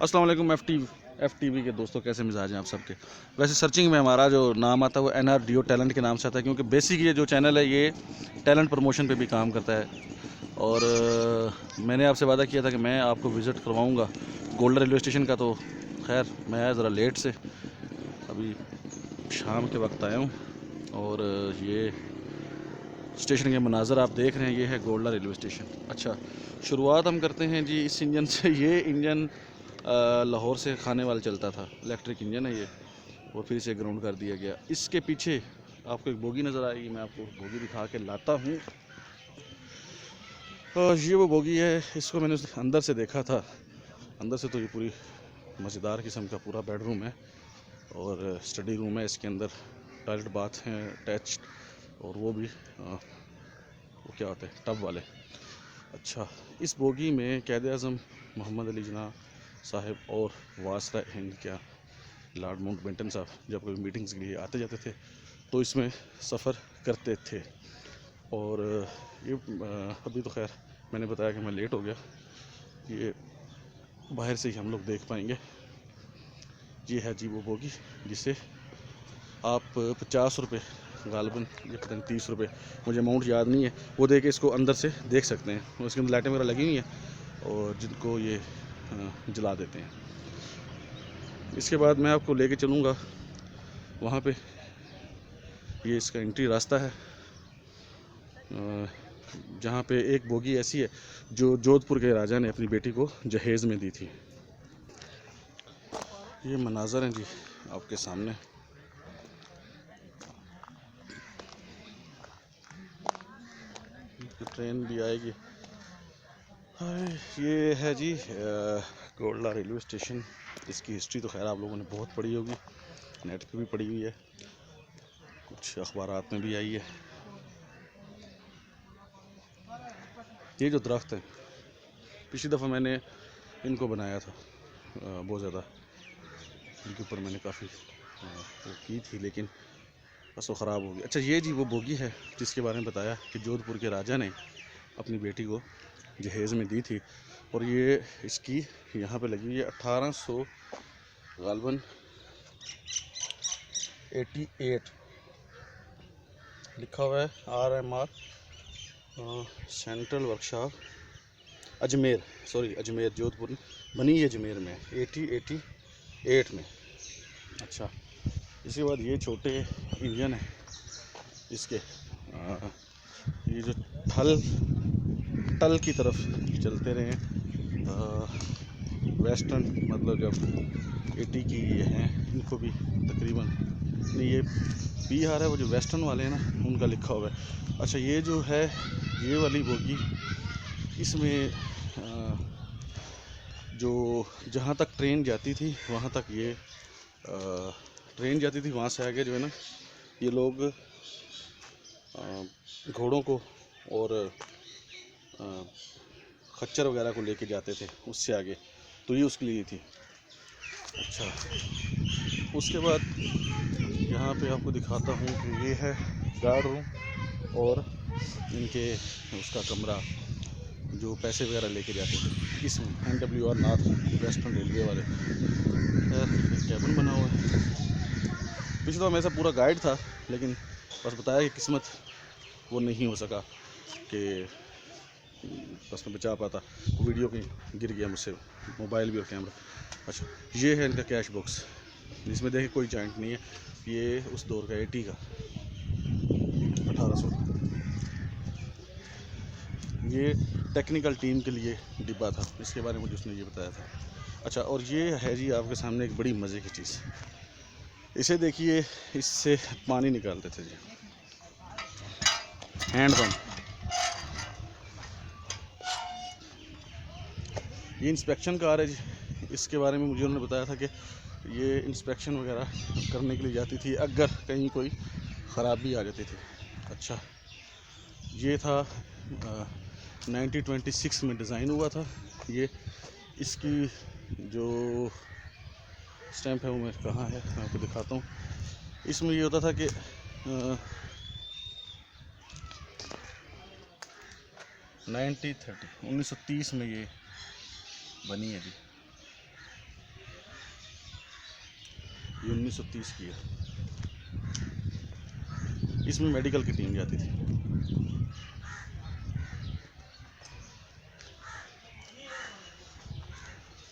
अस्सलाम वालेकुम F T V के दोस्तों, कैसे मिजाज हैं आप सबके। वैसे सर्चिंग में हमारा जो नाम आता है वो NRDO टैलेंट के नाम से आता है, क्योंकि बेसिक ये जो चैनल है ये टैलेंट प्रमोशन पे भी काम करता है। और मैंने आपसे वादा किया था कि मैं आपको विज़िट करवाऊंगा गोल्डन रेलवे स्टेशन का। तो खैर मैं आया ज़रा लेट से, अभी शाम के वक्त आया हूँ। और ये स्टेशन के मनाज़र आप देख रहे हैं, ये है गोल्डन रेलवे स्टेशन। अच्छा, शुरुआत हम करते हैं जी इस इंजन से। ये इंजन लाहौर से खाने वाला चलता था, इलेक्ट्रिक इंजन है ये, वो फिर इसे ग्राउंड कर दिया गया। इसके पीछे आपको एक बोगी नज़र आएगी, मैं आपको बोगी दिखा के लाता हूँ। ये वो बोगी है, इसको मैंने अंदर से देखा था। अंदर से तो ये पूरी मज़ेदार किस्म का पूरा बेडरूम है और स्टडी रूम है। इसके अंदर टॉयलेट बाथ हैं अटैच्ड, और वो भी वो क्या होते हैं, टब वाले। अच्छा, इस बोगी में क़ायद आज़म मोहम्मद अली जिन्ना साहब और वासरा हिंद क्या लॉर्ड माउंटबेटन साहब जब कभी मीटिंग्स के लिए आते जाते थे तो इसमें सफ़र करते थे। और ये अभी तो खैर मैंने बताया कि मैं लेट हो गया, ये बाहर से ही हम लोग देख पाएंगे। ये है जी वो बोगी जिसे आप 50 रुपये गालबन, ये पता नहीं 30 रुपये, मुझे अमाउंट याद नहीं है, वो दे के इसको अंदर से देख सकते हैं। उसके अंदर लाइटें वगैरह लगी हुई हैं और जिनको ये जला देते हैं। इसके बाद मैं आपको लेके चलूँगा वहाँ पे, ये इसका एंट्री रास्ता है, जहाँ पे एक बोगी ऐसी है जो जोधपुर के राजा ने अपनी बेटी को जहेज़ में दी थी। ये मनाज़र हैं जी आपके सामने। ट्रेन भी आएगी। ये है जी गोल्डा रेलवे स्टेशन। इसकी हिस्ट्री तो खैर आप लोगों ने बहुत पढ़ी होगी, नेट पे भी पढ़ी हुई है, कुछ अखबारात में भी आई है। ये जो दरख्त है, पिछली दफ़ा मैंने इनको बनाया था बहुत ज़्यादा, इनके ऊपर मैंने काफ़ी वो की थी, लेकिन बस वो ख़राब हो गई। अच्छा, ये जी वो बोगी है जिसके बारे में बताया कि जोधपुर के राजा ने अपनी बेटी को जहेज़ में दी थी। और ये इसकी यहाँ पे लगी हुई है 1800 गालबन 88 लिखा हुआ है, RMR central workshop Ajmer, Ajmer Jodhpur, बनी है अजमेर में 88 में। अच्छा, इसके बाद ये छोटे इंजन है इसके, ये जो टल की तरफ चलते रहे वेस्टर्न, मतलब जब 80 की ये हैं, इनको भी तकरीबन नहीं, ये बिहार है, वो जो वेस्टर्न वाले हैं ना उनका लिखा हुआ है। अच्छा, ये जो है ये वाली बोगी, इसमें जो जहाँ तक ट्रेन जाती थी वहाँ तक ये ट्रेन जाती थी, वहाँ से आगे जो है ना ये लोग घोड़ों को और खच्चर वगैरह को लेके जाते थे उससे आगे, तो ये उसके लिए थी। अच्छा, उसके बाद यहाँ पे आपको दिखाता हूँ कि ये है गार्ड रूम और इनके उसका कमरा जो पैसे वगैरह लेके जाते थे इस NWR नॉर्थ वेस्टर्न रेलवे वाले। कैबिन बना हुआ है। पिछले तो हमेशा पूरा गाइड था, लेकिन बस बताया कि किस्मत वो नहीं हो सका कि बस मैं बचा पाता। वीडियो कहीं गिर गया मुझसे, मोबाइल भी और कैमरा। अच्छा, ये है इनका कैश बॉक्स, जिसमें देखिए कोई जॉइंट नहीं है। ये उस दौर का 80 का 1800। ये टेक्निकल टीम के लिए डिब्बा था, इसके बारे में मुझे उसने ये बताया था। अच्छा, और ये है जी आपके सामने एक बड़ी मज़े की चीज़। इसे देखिए, इससे पानी निकालते थे जी, हैंड पंप। ये इंस्पेक्शन कार है जी। इसके बारे में मुझे उन्होंने बताया था कि ये इंस्पेक्शन वगैरह करने के लिए जाती थी अगर कहीं कोई ख़राबी आ जाती थी। अच्छा, ये था 1926 में डिज़ाइन हुआ था ये। इसकी जो स्टैम्प है वो मेरे कहाँ है, मैं आपको दिखाता हूँ। इसमें ये होता था कि 1930 में ये बनी है जी। ये 1930 की है। इसमें मेडिकल की टीम जाती थी।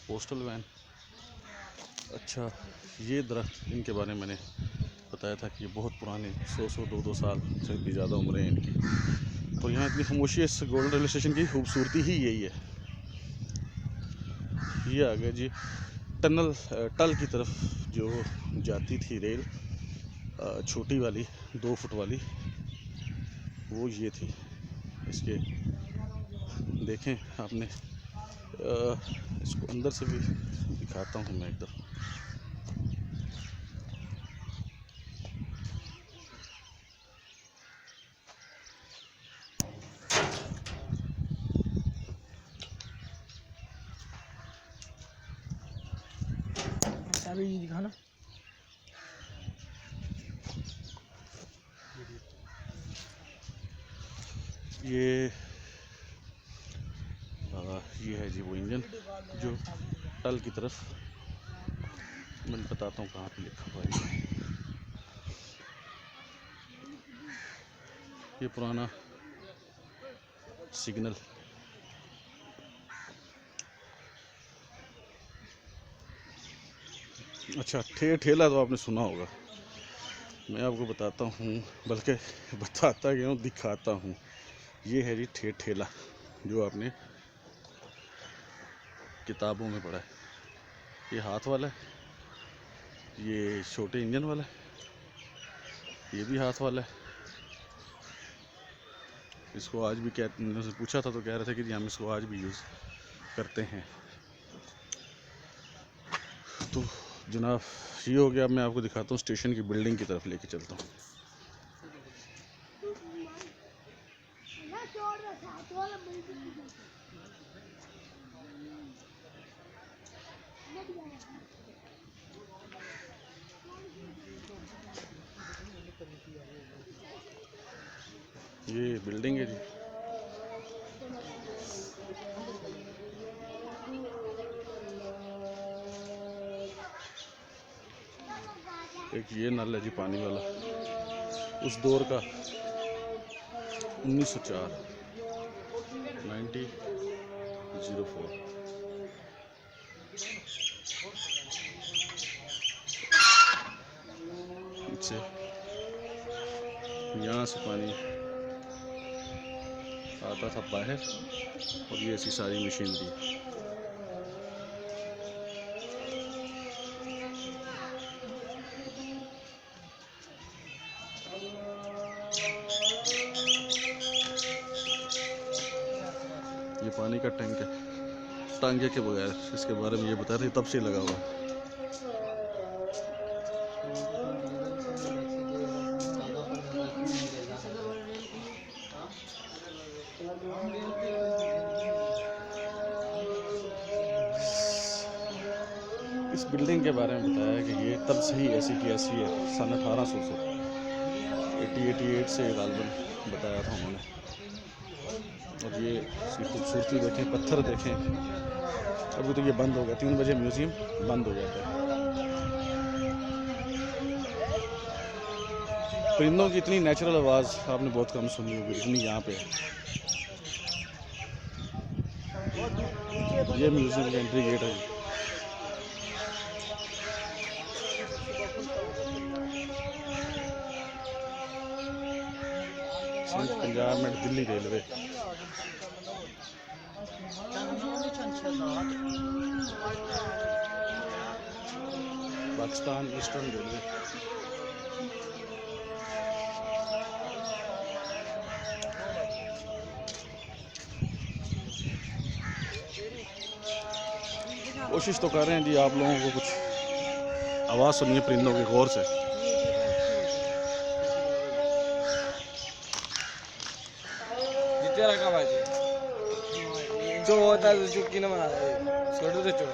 Postal van. अच्छा, ये दरख्त, इनके बारे में मैंने बताया था कि ये बहुत पुराने 100 200 साल से भी ज़्यादा उम्र है इनकी। और यहाँ इतनी खामोशी है, इस गोल्डन रेलवे स्टेशन की खूबसूरती ही यही है। ये आ गया जी टनल, टल की तरफ जो जाती थी रेल, छोटी वाली 2 फुट वाली, वो ये थी। इसके देखें आपने, इसको अंदर से भी दिखाता हूँ मैं एकदम। अभी दिखाना। ये है जी वो इंजन जो टल की तरफ, मैं बताता हूँ कहाँ पे लिखा हुआ है। ये पुराना सिग्नल। अच्छा, ठेला तो आपने सुना होगा, मैं आपको बताता हूँ, बल्कि बताता क्यों, दिखाता हूँ। ये है जी ठेला, जो आपने किताबों में पढ़ा है। ये हाथ वाला है, ये छोटे इंजन वाला है, ये भी हाथ वाला है। इसको आज भी मैंने पूछा था तो कह रहे थे कि जी हम इसको आज भी यूज़ करते हैं। तो जनाब, ये हो गया। अब मैं आपको दिखाता हूँ स्टेशन की बिल्डिंग की तरफ लेके चलता हूँ। ये बिल्डिंग है जी। एक ये नल है जी पानी वाला, उस दौर का 1904 1904। इससे यहाँ से पानी आता था बाहर, और ये ऐसी सारी मशीनरी। ये पानी का टैंक है, टांगे के बगैर, इसके बारे में ये बता रहे तब से लगा हुआ है। इस बिल्डिंग के बारे में बताया कि ये तब से ही ऐसी की ऐसी है, सन 1800 से 1988 से एक एल्बम बताया था उन्होंने। और ये इसकी खूबसूरती देखें, पत्थर देखें। अभी तो ये बंद हो गया, 3 बजे म्यूज़ियम बंद हो जाता है। परिंदों की इतनी नेचुरल आवाज़ आपने बहुत कम सुनी होगी, इतनी यहाँ पे है। ये म्यूज़ियम का एंट्री गेट है। पंजाब में Delhi railway, Pakistan eastern railway. कोशिश तो कर रहे हैं जी आप लोगों को कुछ आवाज़ सुनिए परिंदों के गौर से। जो होता है चुटकी न बना छोटे से चो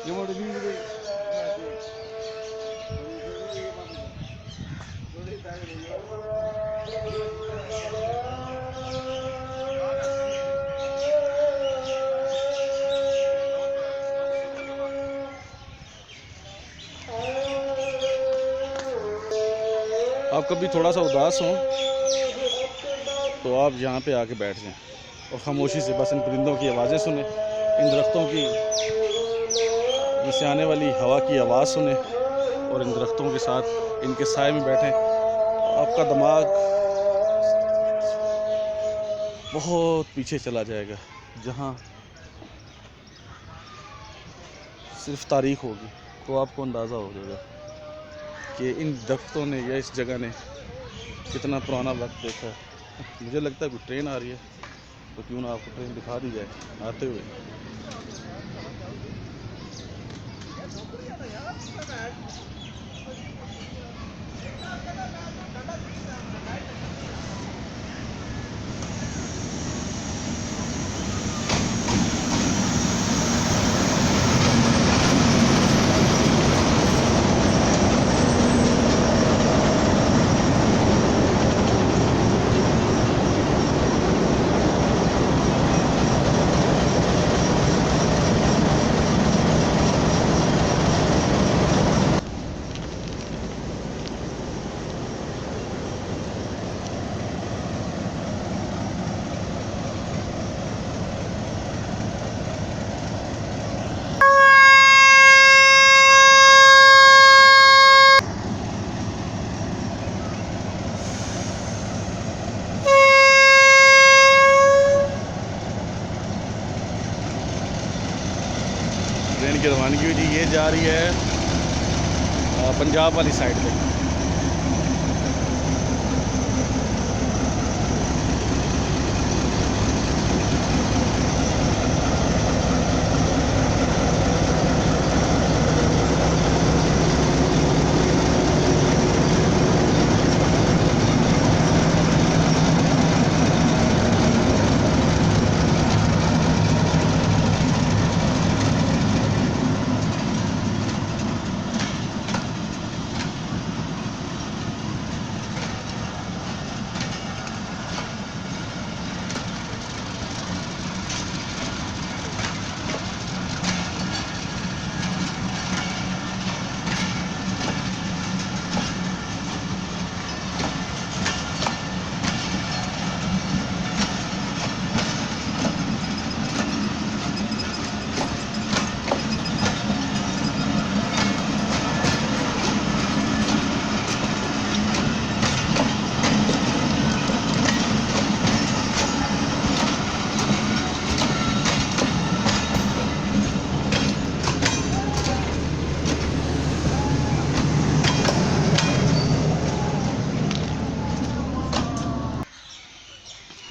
ये मोटे भी आप कभी थोड़ा सा उदास हो तो आप यहाँ पे आके बैठ जाएं और ख़ामोशी से बस इन परिंदों की आवाज़ें सुने, इन दरख्तों की इनसे आने वाली हवा की आवाज़ सुने और इन दरख्तों के साथ इनके साए में बैठें। आपका दिमाग बहुत पीछे चला जाएगा, जहाँ सिर्फ तारीख होगी। तो आपको अंदाज़ा हो जाएगा कि इन दरख्तों ने या इस जगह ने कितना पुराना वक्त देखा है। मुझे लगता है कोई ट्रेन आ रही है, तो क्यों ना आपको ट्रेन दिखा दी जाए आते हुए। ट्रेन की रवानगी हुई जी, ये जा रही है पंजाब वाली साइड पे।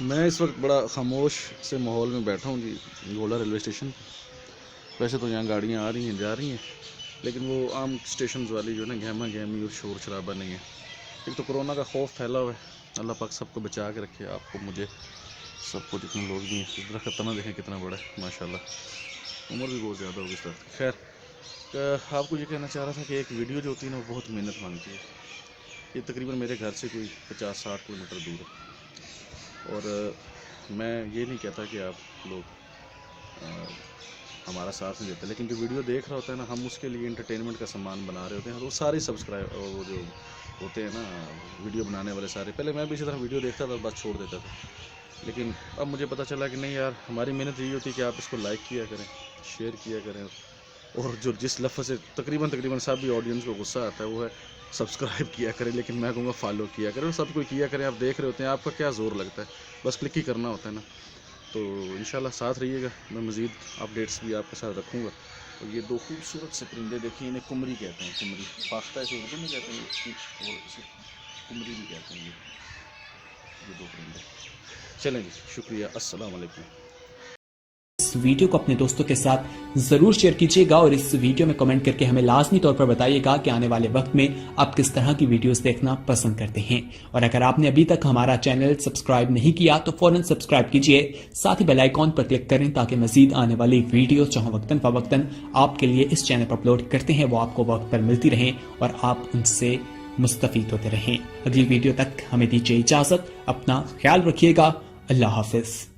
मैं इस वक्त बड़ा खामोश से माहौल में बैठा हूँ जी, गोला रेलवे स्टेशन। वैसे तो यहाँ गाड़ियाँ आ रही हैं जा रही हैं, लेकिन वो आम स्टेशन वाली जो है ना गहमा गहमी और शोर शराबा नहीं है। एक तो कोरोना का खौफ फैला हुआ है, अल्लाह पाक सबको बचा के रखे, आपको मुझे सबको, जितने लोग भी हैं। इस दरख्त तना देखें कितना बड़ा है माशाल्लाह, उम्र भी बहुत ज़्यादा होगी इस तरह। खैर आपको ये कहना चाह रहा था कि एक वीडियो जो होती है ना वो बहुत मेहनत मांगती है। ये तकरीबन मेरे घर से कोई 50-60 किलोमीटर दूर है। और मैं ये नहीं कहता कि आप लोग हमारा साथ नहीं देते, लेकिन जो वीडियो देख रहा होता है ना, हम उसके लिए इंटरटेनमेंट का सामान बना रहे होते हैं। तो सारे सब्सक्राइब वो जो होते हैं ना वीडियो बनाने वाले सारे, पहले मैं भी इसी तरह वीडियो देखता था बस छोड़ देता था, लेकिन अब मुझे पता चला कि नहीं यार, हमारी मेहनत यही होती है कि आप इसको लाइक किया करें, शेयर किया करें, और जो जिस लफ्ज़ से तकरीबन सभी ऑडियंस को गुस्सा आता है वो है सब्सक्राइब किया करें, लेकिन मैं कहूँगा फॉलो किया करें। सब कोई किया करें, आप देख रहे होते हैं, आपका क्या ज़ोर लगता है, बस क्लिक ही करना होता है ना। तो इंशाल्लाह साथ रहिएगा, मैं मज़ीद अपडेट्स भी आपके साथ रखूँगा। और ये दो खूबसूरत से परिंदे देखिए, इन्हें कुमरी कहते हैं, कुमरी फाख्ता इसे उर्दू में कहते हैं, और इसे कुमरी भी कहते हैं। ये दो परिंदे। चलें जी, शुक्रिया, अस्सलाम वालेकुम। इस वीडियो को अपने दोस्तों के साथ जरूर शेयर कीजिएगा और इस वीडियो में कमेंट करके हमें लाजमी तौर पर बताइएगा कि आने वाले वक्त में आप किस तरह की वीडियोस देखना पसंद करते हैं। और अगर आपने अभी तक हमारा चैनल सब्सक्राइब नहीं किया तो फौरन सब्सक्राइब कीजिए, साथ ही बेल आइकॉन पर क्लिक करें ताकि मजीद आने वाली वीडियो जो वक्तन फवक्तन आपके लिए इस चैनल पर अपलोड करते हैं वो आपको वक्त पर मिलती रहें और आप उनसे मुस्तफीद होते रहें। अगली वीडियो तक हमें दीजिए इजाजत, अपना ख्याल रखिएगा, अल्लाह हाफिज।